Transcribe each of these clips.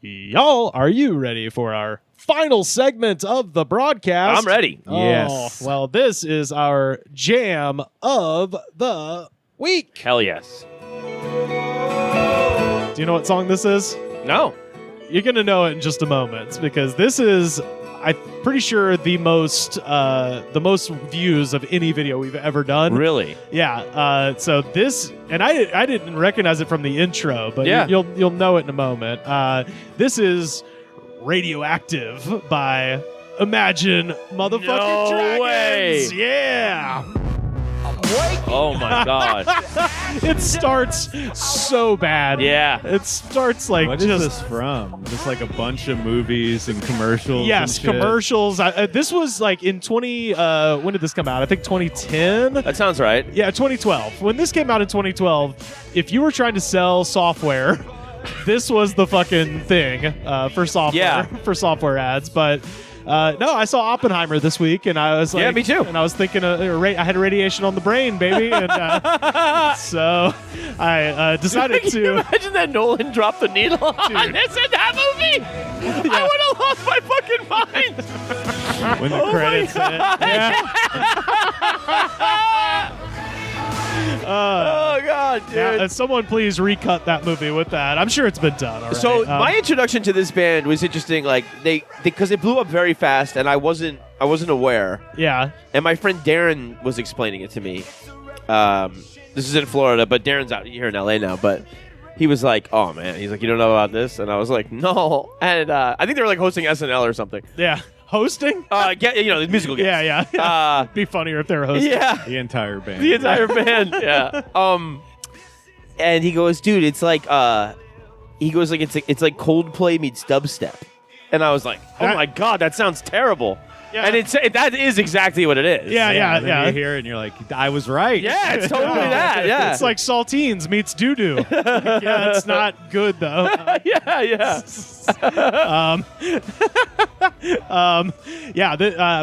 Y'all, are you ready for our final segment of the broadcast? I'm ready. Yes. Well, this is our jam of the week. Hell yes. Do you know what song this is? No. You're going to know it in just a moment because this is, I'm pretty sure, the most views of any video we've ever done. Really? Yeah. So this, and I didn't recognize it from the intro, but Yeah. you'll know it in a moment. This is Radioactive by Imagine Motherfucking No Dragons. way. Yeah. Oh my god. It starts so bad. Yeah. It starts like What is just this from? Just like a bunch of movies and commercials. yes, and shit? commercials. This was like in 20. When did this come out? I think 2010. That sounds right. Yeah, 2012. When this came out in 2012, if you were trying to sell software, this was the fucking thing for software. Yeah. For software ads. But no, I saw Oppenheimer this week, and I was like, Yeah, me too. And I was thinking, I had radiation on the brain, baby, and so I decided Can you to. imagine that Nolan dropped the needle on this in that movie? I would have lost my fucking mind. When the credits hit. Oh god, dude. Yeah, someone please recut that movie with that. I'm sure it's been done already. So my introduction to this band was interesting. Like because it blew up very fast, and I wasn't aware. yeah, And my friend Darren was explaining it to me. This is in Florida, but Darren's out here in LA now. But he was like, "Oh man," he's like, "You don't know about this?" And I was like, "No." And I think they were like hosting SNL or something. yeah, hosting. The musical guest. Yeah. Be funnier if they were hosting. Yeah. The entire band. The entire band, yeah. And he goes, dude, it's like, it's like Coldplay meets dubstep, and I was like, oh That- my god, that sounds terrible. Yeah. And that is exactly what it is. Yeah. And then you hear it and you're like, I was right. Yeah, it's totally that. Yeah, It's like saltines meets doo-doo. Yeah, it's not good though. yeah.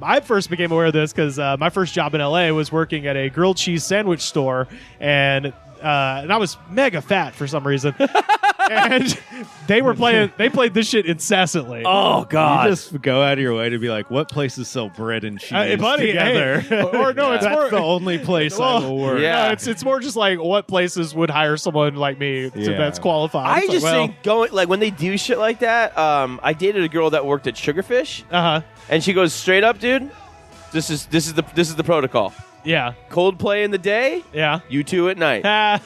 I first became aware of this because my first job in LA was working at a grilled cheese sandwich store, and I was mega fat for some reason. And they played this shit incessantly. Oh You god. just go out of your way to be like, what places sell bread and cheese Buddy, together? hey. Or no, it's That's more the only place I will work. Yeah. No, it's more just like what places would hire someone like me Yeah. that's qualified. I It's just like, think going like when they do shit like that. I dated a girl that worked at Sugarfish, and she goes straight up, dude. This is the protocol. Yeah, Coldplay in the day, yeah. U2 at night.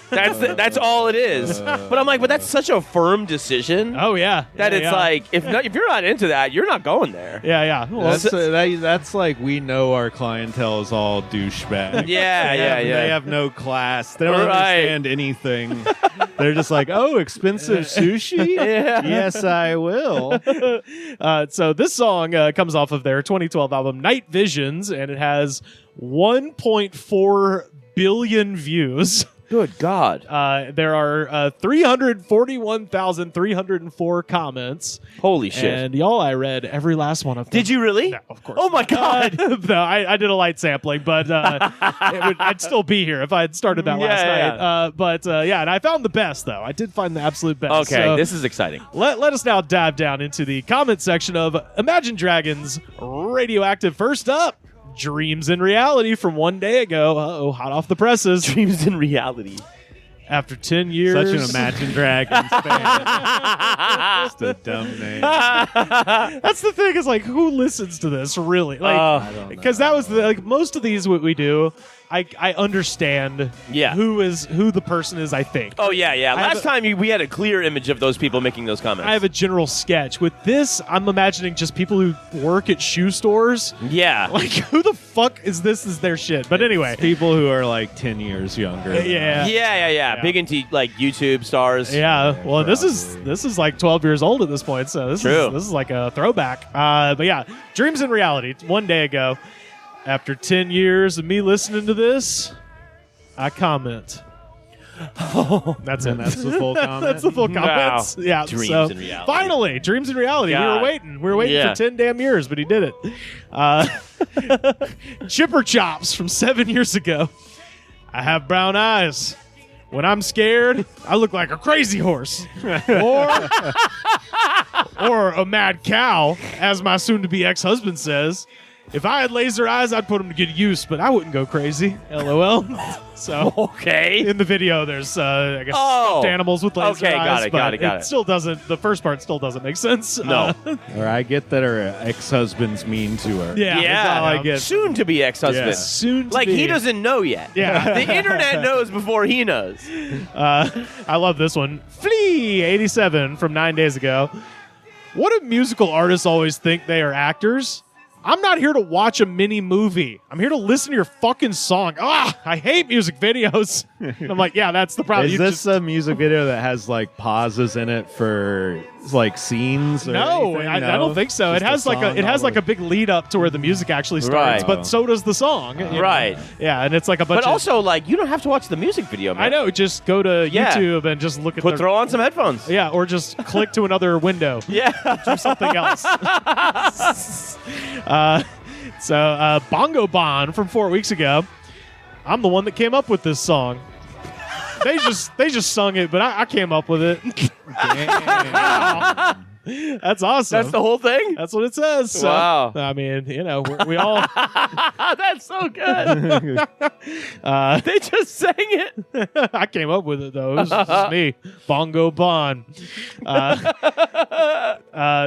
That's all it is. But I'm like, but that's such a firm decision Oh yeah. that Yeah, it's yeah. like if you're not into that, you're not going there. Yeah. Well, That's like we know our clientele is all douchebags. Yeah. They have no class. They don't Right. understand anything. They're just like, oh, expensive sushi? Yeah. Yes, I will. so this song comes off of their 2012 album Night Visions, and it has 1.4 billion views. Good God. There are 341,304 comments. Holy shit. And y'all, I read every last one of them. Did you really? No, of course. Oh my God. No, I did a light sampling, but I'd still be here if I had started that last Yeah. night. And I found the best, though. I did find the absolute best. Okay, So this is exciting. let us now dive down into the comment section of Imagine Dragons Radioactive. First up, Dreams in Reality from one day ago. Uh-oh, hot off the presses. Dreams in reality. After 10 years. Such an Imagine Dragons fan. Just a dumb name. That's the thing, is like, who listens to this, really? I don't Because that was most of these what we do. I understand Yeah. who the person is, I think. Oh, yeah. I have Last time we had a clear image of those people making those comments. I have a general sketch. With this, I'm imagining just people who work at shoe stores. Yeah. Like, who the fuck is this is their shit? But anyway. People who are like 10 years younger. than Yeah. us. Yeah. Big into like YouTube stars. Yeah, well, this probably. is like 12 years old at this point, so this True. is like a throwback. But yeah, Dreams in Reality, one day ago. After 10 years of me listening to this, I comment. That's it. And that's the full comment. That's the full comments. Wow. Yeah. Dreams so in Reality. Finally, Dreams in Reality. God. We were waiting Yeah. for 10 damn years, but he did it. Chipper Chops from 7 years ago. I have brown eyes. When I'm scared, I look like a crazy horse. Or a mad cow, as my soon-to-be ex-husband says. If I had laser eyes, I'd put them to good use, but I wouldn't go crazy. LOL. So Okay. in the video, there's I guess stuffed animals with laser eyes. Got it. It still doesn't. The first part still doesn't make sense. No. Or I get that her ex-husband's mean to her. Yeah, that's all I get. Soon to be ex-husband. Yeah. Soon to Like be. he doesn't know yet. Yeah. The internet knows before he knows. I love this one. Flea 87 from 9 days ago. What do musical artists always think they are actors? I'm not here to watch a mini movie. I'm here to listen to your fucking song. I hate music videos. And I'm like, yeah, that's the problem. Is this a music video that has like pauses in it for like scenes? Or No, anything? I don't think so. It has like a big lead up to where the music actually starts, Right. but so does the song. you know? Right. Yeah, and it's like a bunch But of. also, like, you don't have to watch the music video, man. I know. Just go to Yeah. YouTube and just look at their. Throw on some headphones. Yeah, or just click to another window. Yeah. Do something else. So Bongo Bon from 4 weeks ago. I'm the one that came up with this song. They just sung it, but I came up with it. That's awesome. That's the whole thing? That's what it says. So, Wow. I mean, we all. That's so good. They just sang it. I came up with it though. It was just me, Bongo Bon.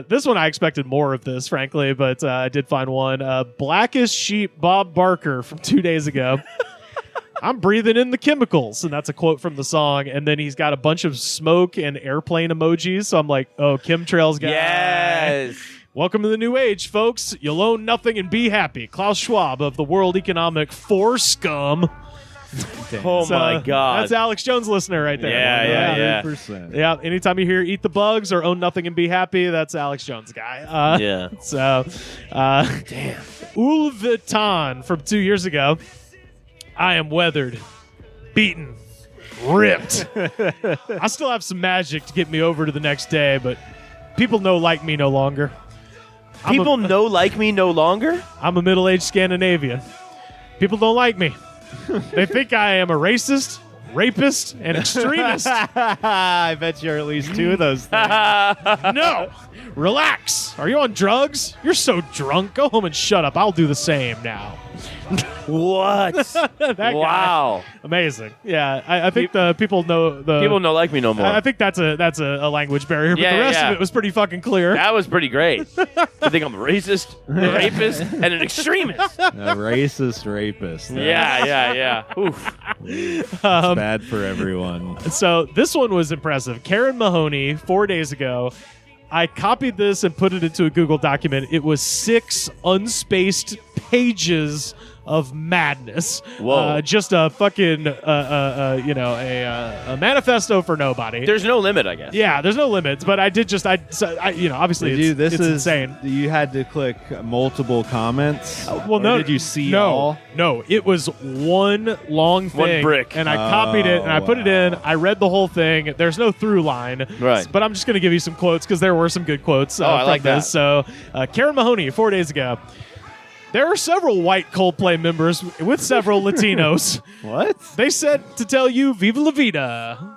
This one I expected more of this, frankly, but I did find one. Blackest Sheep Bob Barker from 2 days ago. I'm breathing in the chemicals, and that's a quote from the song. And then he's got a bunch of smoke and airplane emojis. So I'm like, oh, chemtrails guy. Yes. Welcome to the new age, folks. You'll own nothing and be happy. Klaus Schwab of the World Economic Scum. Oh, my God. That's Alex Jones listener right there. Yeah. 100%. Yeah, anytime you hear eat the bugs or own nothing and be happy, that's Alex Jones guy. Yeah. So, Damn. Ulvitan from 2 years ago. I am weathered, beaten, ripped. I still have some magic to get me over to the next day, but people like me no longer. People like me no longer? I'm a middle-aged Scandinavian. People don't like me. They think I am a racist, rapist, and extremist. I bet you're at least two of those things. No! Relax. Are you on drugs? You're so drunk. Go home and shut up. I'll do the same now. What? That guy. Wow. Amazing. Yeah, I think the people know the People don't like me no more. I think that's a language barrier, but Yeah, the rest yeah. of it was pretty fucking clear. That was pretty great. I think I'm a racist, a rapist, and an extremist. A racist rapist. Yeah. Oof. It's bad for everyone. So this one was impressive. Karen Mahoney, 4 days ago. I copied this and put it into a Google document. It was 6 unspaced pages of madness. Whoa. Just a fucking, a manifesto for nobody. There's no limit, I guess. Yeah, there's no limits, but I did just, obviously it's insane. You had to click multiple comments. Well, Or no. Did you see no, all? No, it was one long thing. One brick. And I copied it, and I put it in. I read the whole thing. There's no through line. Right. But I'm just going to give you some quotes because there were some good quotes I from like this. that. So, Karen Mahoney, 4 days ago. There are several white Coldplay members with several Latinos. What? They said to tell you Viva La Vida.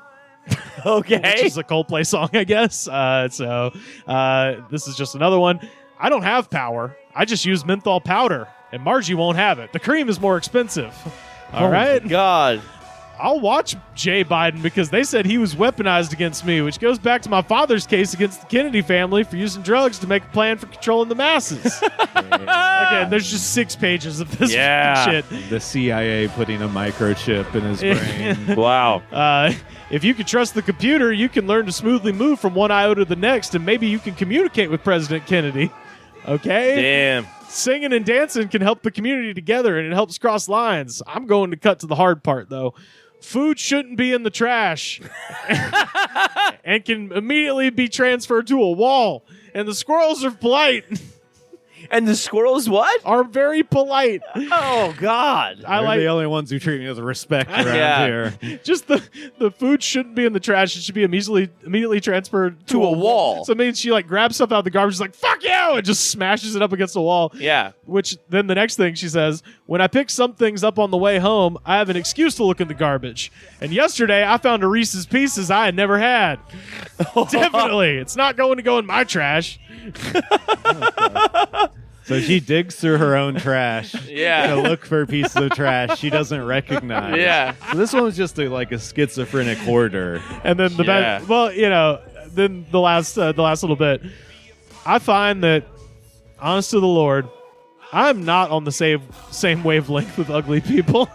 Okay. Which is a Coldplay song, I guess. This is just another one. I don't have power. I just use menthol powder, and Margie won't have it. The cream is more expensive. All right. God. I'll watch Jay Biden because they said he was weaponized against me, which goes back to my father's case against the Kennedy family for using drugs to make a plan for controlling the masses. Again, there's just 6 pages of this shit. The CIA putting a microchip in his brain. Wow. If you can trust the computer, you can learn to smoothly move from one iota to the next, and maybe you can communicate with President Kennedy. Okay? Damn. Singing and dancing can help the community together, and it helps cross lines. I'm going to cut to the hard part, though. Food shouldn't be in the trash and can immediately be transferred to a wall. And the squirrels are polite And the squirrels what? are very polite. Oh, God. I They're like the only ones who treat me with respect around Yeah. here. just the food shouldn't be in the trash. It should be immediately transferred To a wall. So it means she like grabs stuff out of the garbage, is like fuck you, and just smashes it up against the wall. Yeah. Which then the next thing she says, when I pick some things up on the way home, I have an excuse to look in the garbage. And yesterday I found a Reese's Pieces I had never had. Definitely, it's not going to go in my trash. So she digs through her own trash Yeah. to look for pieces of trash she doesn't recognize. Yeah. So this one was just like a schizophrenic hoarder. And then the Yeah. well, then the last little bit, I find that, honest to the Lord, I'm not on the same wavelength with ugly people.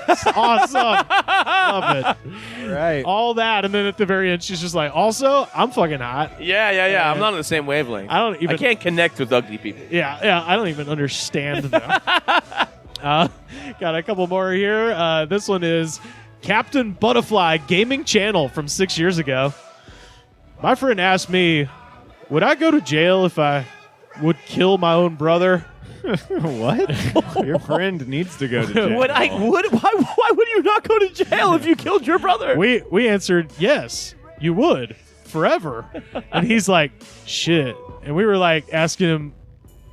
It's awesome. Love it. Right. All that, and then at the very end, she's just like, also, I'm fucking hot. Yeah. I'm not on the same wavelength. I can't connect with ugly people. Yeah, I don't even understand them. Got a couple more here. This one is Captain Butterfly Gaming Channel from 6 years ago. My friend asked me, would I go to jail if I would kill my own brother? What? Your friend needs to go to jail. Why would you not go to jail if you killed your brother? We answered, yes, you would, forever. And he's like, shit. And we were like asking him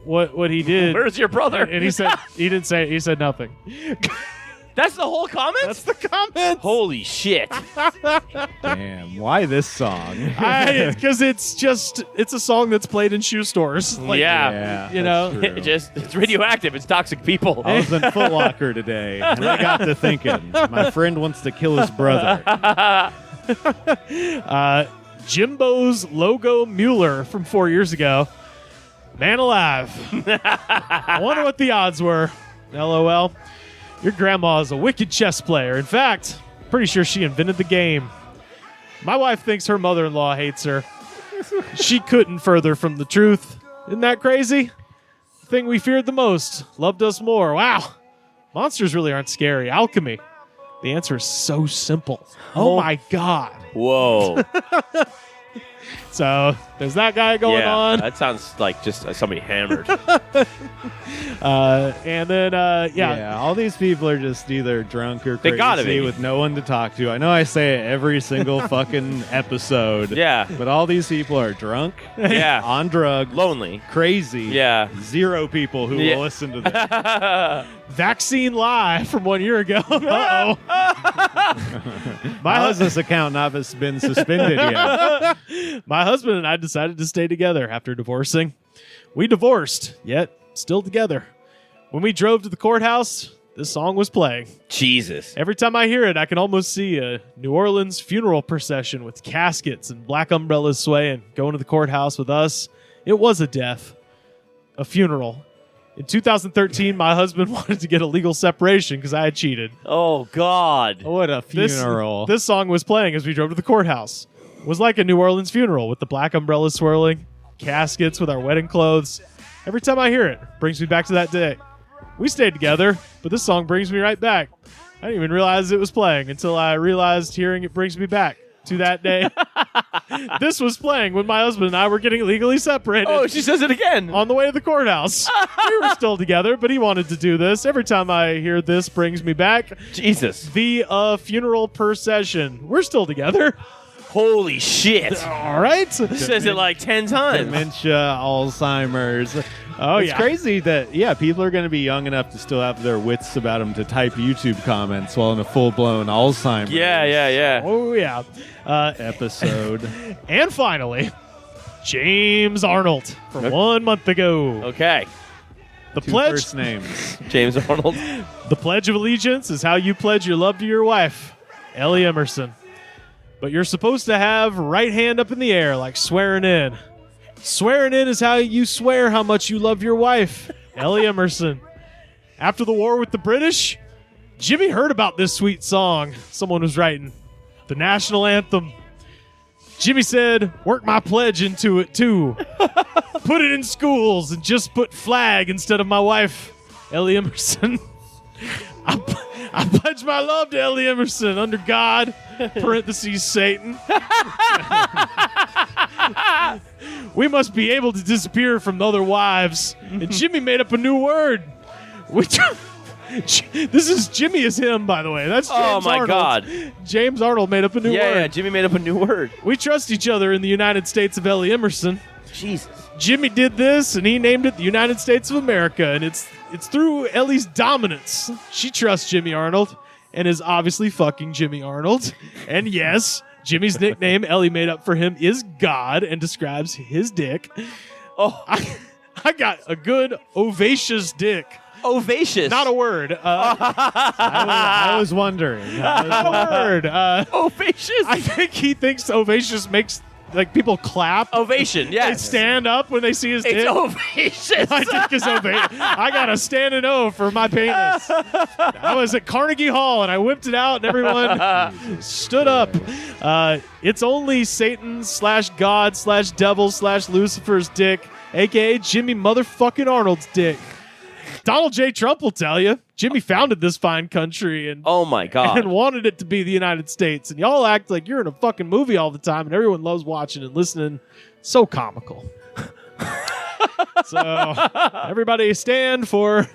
what he did. Where's your brother? And he said he didn't say it. He said nothing. That's the whole comment? That's the comment. Holy shit. Damn. Why this song? Because it's a song that's played in shoe stores. Like, Yeah. you know, that's true. It's radioactive. It's toxic people. I was in Foot Locker today, and I got to thinking, my friend wants to kill his brother. Jimbo's Logo Mueller from 4 years ago. Man alive. I wonder what the odds were. LOL. Your grandma is a wicked chess player. In fact, pretty sure she invented the game. My wife thinks her mother-in-law hates her. She couldn't further from the truth. Isn't that crazy? The thing we feared the most loved us more. Wow. Monsters really aren't scary. Alchemy. The answer is so simple. Oh my God. Whoa. So there's that guy going on. That sounds like just somebody hammered. And then, All these people are just either drunk or They gotta crazy be. with no one to talk to. I know I say it every single fucking episode. Yeah. But all these people are drunk, Yeah. on drugs, Lonely. crazy. Yeah. Zero people who Yeah. will listen to this. Vaccine lie from 1 year ago. Uh-oh. How has this account not been suspended yet? My husband and I decided to stay together after divorcing. We divorced, yet still together. When we drove to the courthouse, this song was playing. Jesus. Every time I hear it, I can almost see a New Orleans funeral procession with caskets and black umbrellas swaying, going to the courthouse with us. It was a death, a funeral. In 2013, my husband wanted to get a legal separation because I had cheated. Oh, God. What a funeral. This song was playing as we drove to the courthouse. It was like a New Orleans funeral with the black umbrellas swirling, caskets with our wedding clothes. Every time I hear it, it brings me back to that day. We stayed together, but this song brings me right back. I didn't even realize it was playing until I realized hearing it brings me back to that day. This was playing when my husband and I were getting legally separated. Oh, she says it again. On the way to the courthouse. We were still together, but he wanted to do this. Every time I hear this brings me back. Jesus. The funeral procession. We're still together. Holy shit. All right. Says it like 10 times. Dementia, Alzheimer's. Oh, It's yeah. crazy that, people are going to be young enough to still have their wits about them to type YouTube comments while in a full-blown Alzheimer's Yeah. Oh, yeah. episode. And finally, James Arnold from 1 month ago. Okay. The Two pledge. first names. James Arnold. The Pledge of Allegiance is how you pledge your love to your wife, Ellie Emerson. But you're supposed to have right hand up in the air like swearing in. Swearing in is how you swear how much you love your wife, Ellie Emerson. After the war with the British, Jimmy heard about this sweet song someone was writing. The national anthem. Jimmy said, work my pledge into it too. Put it in schools and just put flag instead of my wife, Ellie Emerson. I pledge my love to Ellie Emerson under God, parentheses, Satan. We must be able to disappear from other wives. And Jimmy made up a new word. This is Jimmy is him, by the way. That's James Oh, my Arnold. God. James Arnold made up a new word. Yeah, Jimmy made up a new word. We trust each other in the United States of Ellie Emerson. Jesus. Jimmy did this, and he named it the United States of America, and it's through Ellie's dominance. She trusts Jimmy Arnold, and is obviously fucking Jimmy Arnold. And yes, Jimmy's nickname Ellie made up for him is God, and describes his dick. Oh, I got a good ovacious dick. ovacious. Not a word. I was wondering. Not a word. Ovacious. I think he thinks ovacious makes like people clap. Ovation, They yes. stand up when they see his It's dick. ovacious. My dick is ovacious. I got a standing O for my penis. I was at Carnegie Hall and I whipped it out and everyone stood up. It's only Satan / God / devil / Lucifer's dick, aka Jimmy motherfucking Arnold's dick. Donald J. Trump will tell you, Jimmy founded this fine country and Oh, my God. and wanted it to be the United States. And y'all act like you're in a fucking movie all the time and everyone loves watching and listening. So comical. So everybody stand for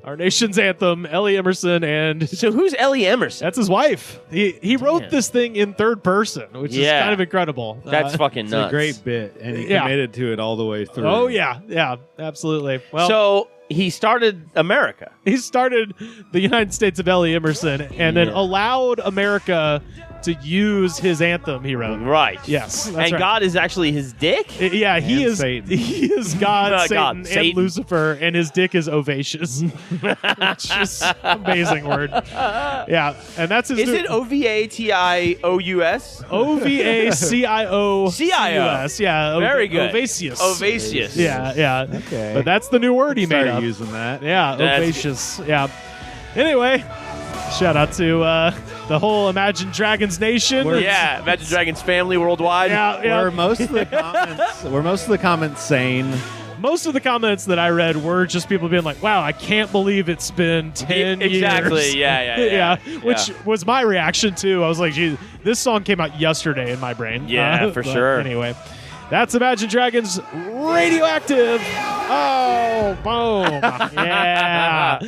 our nation's anthem, Ellie Emerson, and So who's Ellie Emerson? that's his wife. He wrote Damn. this thing in third person, which is Yeah. kind of incredible. That's fucking It's nuts. a great bit, and he Yeah. committed to it all the way through. Oh yeah, absolutely. Well, So he started America. he started the United States of Ellie Emerson and then Yeah. allowed America to use his anthem he wrote. Right. Yes, that's And right. God is actually his dick? Yeah, he And is Satan. He is God, God, Satan, and Satan. Lucifer, and his dick is ovacious. Which is amazing word. Yeah, and that's his Is it OVATIOUS? OVACIO CIO. Yeah, Very good. Ovacious. Ovacious. Yeah. Okay. But that's the new word he made Start up. using that. Yeah, That's ovacious. Yeah. Anyway, shout out to the whole Imagine Dragons Nation. Yeah, Imagine Dragons family worldwide. Yeah. Were most of the comments sane? Most of the comments that I read were just people being like, wow, I can't believe it's been 10 years. Exactly. Yeah. Which was my reaction too. I was like, geez, this song came out yesterday in my brain. Yeah, for but sure. Anyway, that's Imagine Dragons Radioactive. Oh, boom. Yeah.